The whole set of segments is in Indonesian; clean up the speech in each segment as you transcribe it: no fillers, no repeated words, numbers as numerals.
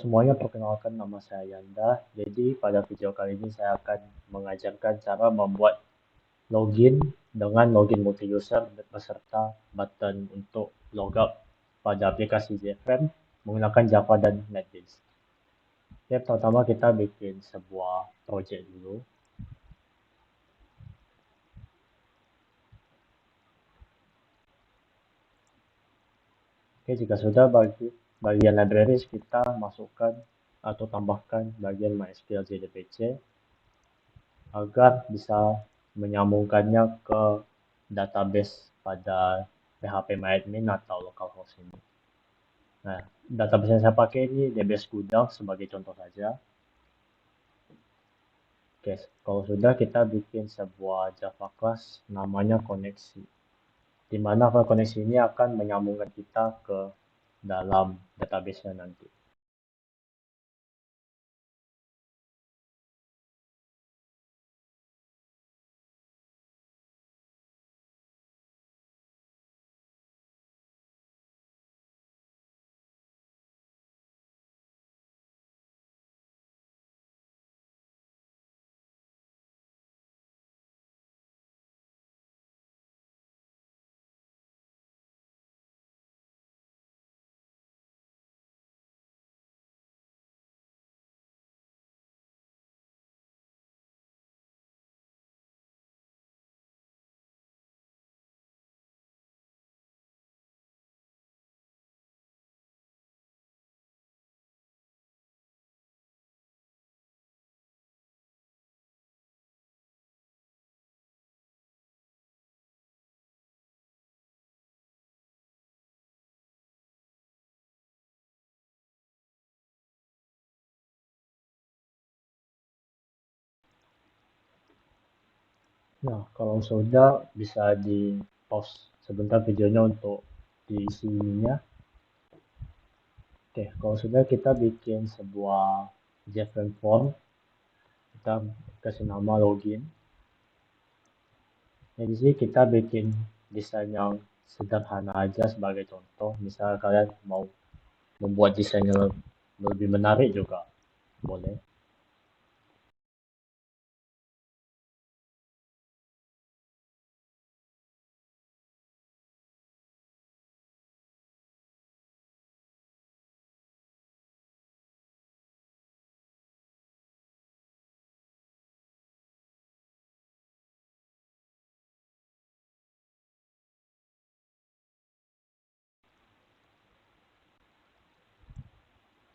semuanya, perkenalkan nama saya Yanda. Jadi pada video kali ini saya akan mengajarkan cara membuat login dengan login multi-user beserta button untuk logout pada aplikasi JFrame menggunakan Java dan NetBeans. Oke, pertama kita bikin sebuah project dulu. Oke, jika sudah bagian libraries kita masukkan atau tambahkan bagian MySQL JDBC agar bisa menyambungkannya ke database pada phpMyAdmin atau localhost ini. Nah, database yang saya pakai ini DBS Gudang sebagai contoh saja. Oke, kalau sudah kita bikin sebuah Java class namanya koneksi, di mana koneksi ini akan menyambungkan kita ke dalam database-nya nanti. Nah, kalau sudah bisa di pause sebentar videonya untuk diisi ininya. Oke, kalau sudah kita bikin sebuah JFrame form, kita kasih nama login. Nah, di sini kita bikin desain yang sederhana aja sebagai contoh. Misal kalian mau membuat desainnya lebih menarik juga boleh.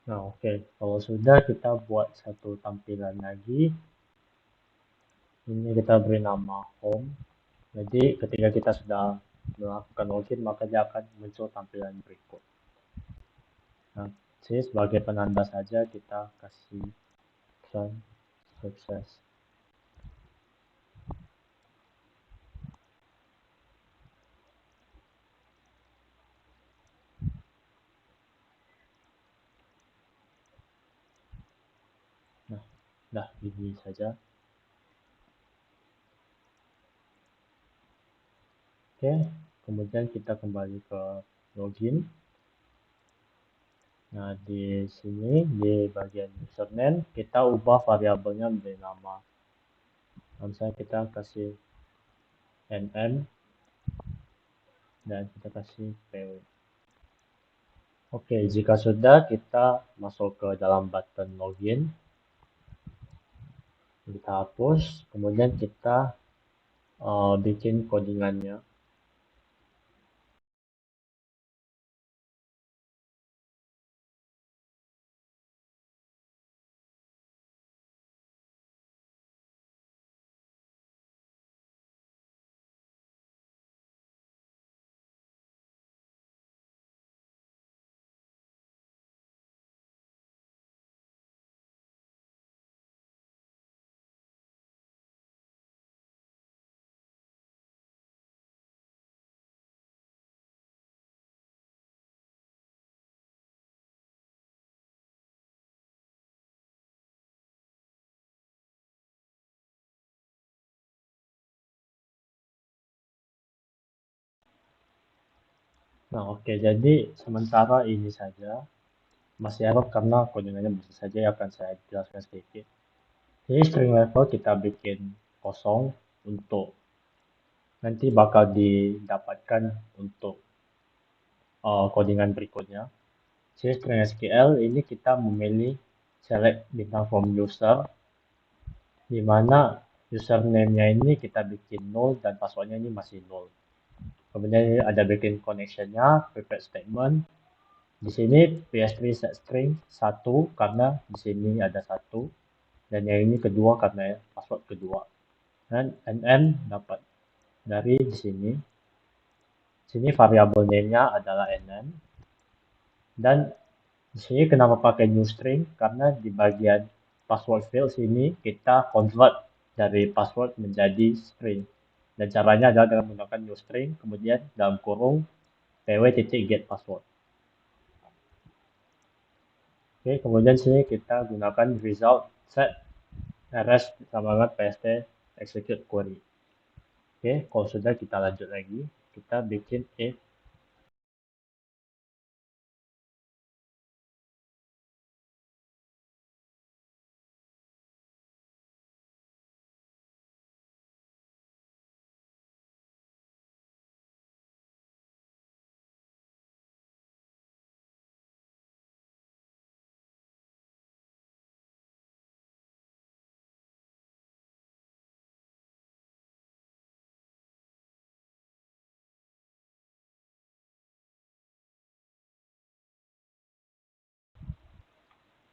Nah, oke. Kalau sudah kita buat satu tampilan lagi. Ini kita beri nama home. Jadi ketika kita sudah melakukan login, maka dia akan muncul tampilan berikut. Nah, sini sebagai penanda saja kita kasih sukses. Nah, ini saja. Oke, kemudian kita kembali ke login. Nah, di sini di bagian username kita ubah variabelnya menjadi nama. Misalnya kita kasih nm dan kita kasih pw. Oke, jika sudah kita masuk ke dalam button login. Kita hapus, kemudian kita bikin codingannya. Nah, oke, jadi sementara ini saja. masih error karena codingannya masih saja, akan saya jelaskan sedikit. Jadi string level kita bikin kosong untuk nanti bakal didapatkan untuk codingan berikutnya. Jadi string SQL ini kita memilih select bintang from user, di mana username-nya ini kita bikin null dan passwordnya ini masih null. Kemudian ada bikin connection-nya, private statement. Di sini PS3 set string 1 karena di sini ada 1 dan yang ini kedua karena password kedua. Dan nm dapat dari di sini. Sini variabel name-nya adalah nm. Dan di sini kenapa pakai new string? Karena di bagian password field sini kita convert dari password menjadi string. Dan caranya adalah dengan menggunakan new string, kemudian dalam kurung pw.get password. Oke, kemudian sini kita gunakan result set rs sama dengan pst execute query. Oke, kalau sudah kita lanjut lagi, kita bikin if.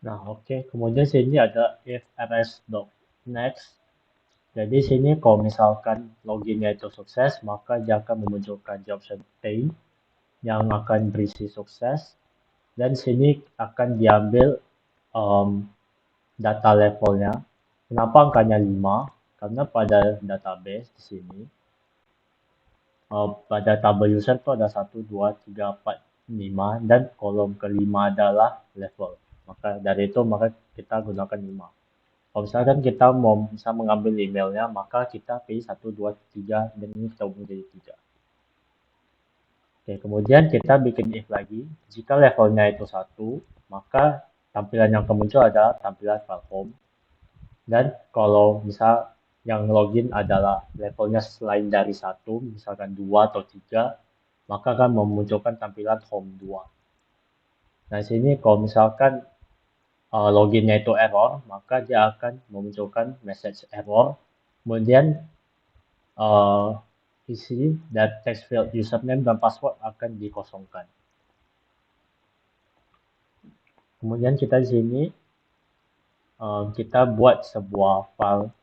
Nah, oke, kemudian sini ada if rs.next. Jadi sini kalau misalkan loginnya itu sukses, maka dia akan memunculkan job setting yang akan berisi sukses. Dan sini akan diambil um, data levelnya. Kenapa angkanya 5? Karena pada database di sini, pada tabel user itu ada 1, 2, 3, 4, 5, dan kolom kelima adalah level. Maka dari itu maka kita gunakan 5. Kalau misalkan kita mau bisa mengambil emailnya, maka kita pilih 1, 2, 3, dan ini kita ubah menjadi 3. Oke, kemudian kita bikin if lagi. Jika levelnya itu 1, maka tampilan yang akan muncul adalah tampilan file home. Dan kalau misal yang login adalah levelnya selain dari 1, misalkan 2 atau 3, maka akan memunculkan tampilan home 2. Nah, sini kalau misalkan loginnya itu error, maka dia akan memunculkan message error. Kemudian isi dan text field username dan password akan dikosongkan. Kemudian kita di sini kita buat sebuah file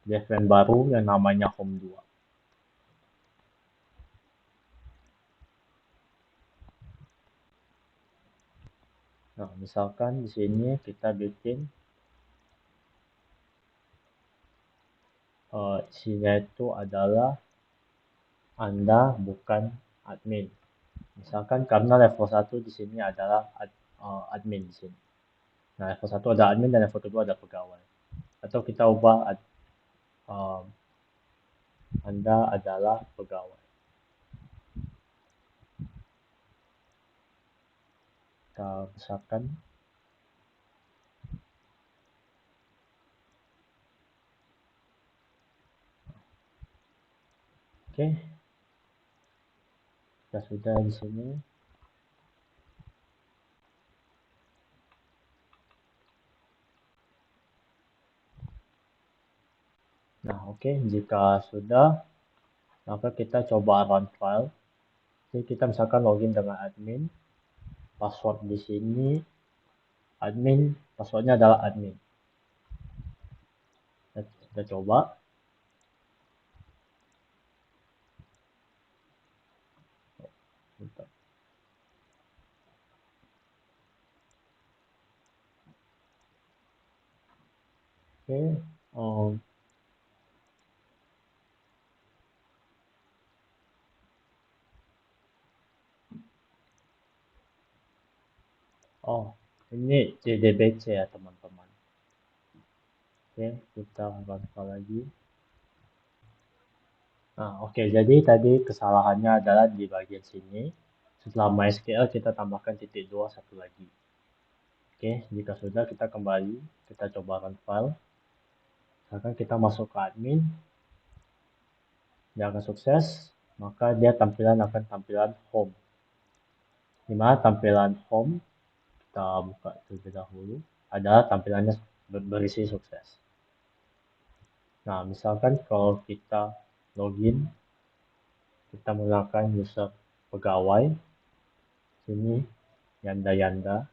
define baru yang namanya home2. Nah, misalkan di sini kita bikin isinya itu adalah Anda bukan admin. Misalkan karena level 1 di sini adalah admin di sini. Nah, level 1 ada admin dan level kedua ada pegawai. Atau kita ubah Anda adalah pegawai. Kita besarkan. Oke. Kita sudah di sini. Nah, oke, jika sudah, maka kita coba run file. Jadi kita misalkan login dengan admin, password di sini admin, passwordnya adalah admin. Kita coba. Bentar. Oke, oh, ini JDBC ya teman-teman. Oke, kita run file lagi. Nah, oke, jadi tadi kesalahannya adalah di bagian sini. Setelah MySQL kita tambahkan titik 2 satu lagi. Oke, jika sudah kita kembali, kita coba run file. Misalkan kita masuk ke admin, dia akan sukses, maka dia akan tampilan home. Dimana tampilan home, kita buka terlebih dahulu, adalah tampilannya berisi sukses. Nah, misalkan kalau kita login, kita menggunakan user pegawai, sini Yanda.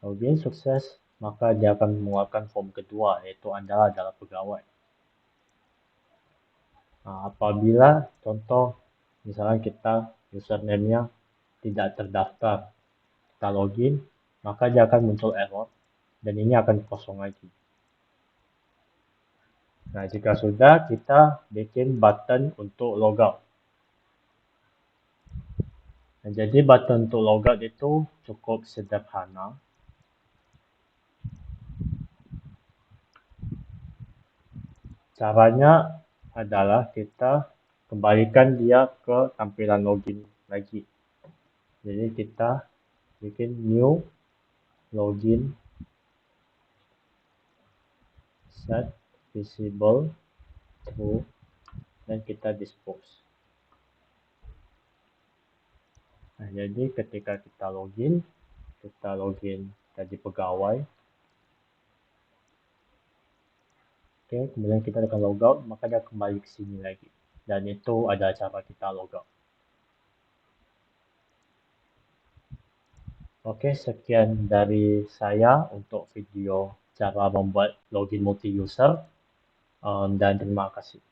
Login sukses, maka dia akan mengeluarkan form kedua, yaitu Anda adalah pegawai. Nah, apabila contoh, misalnya kita username-nya tidak terdaftar, kita login, maka dia akan muncul error, dan ini akan kosong lagi. Nah, jika sudah, kita bikin button untuk logout. Nah, jadi button untuk logout itu cukup sederhana. Caranya adalah kita kembalikan dia ke tampilan login lagi. Jadi kita bikin new login set visible true dan kita dispose. Nah, jadi ketika kita login jadi pegawai. Oke, kemudian kita akan logout, maka dia kembali ke sini lagi. Dan itu adalah cara kita logout. Oke, sekian dari saya untuk video cara membuat login multi-user, dan terima kasih.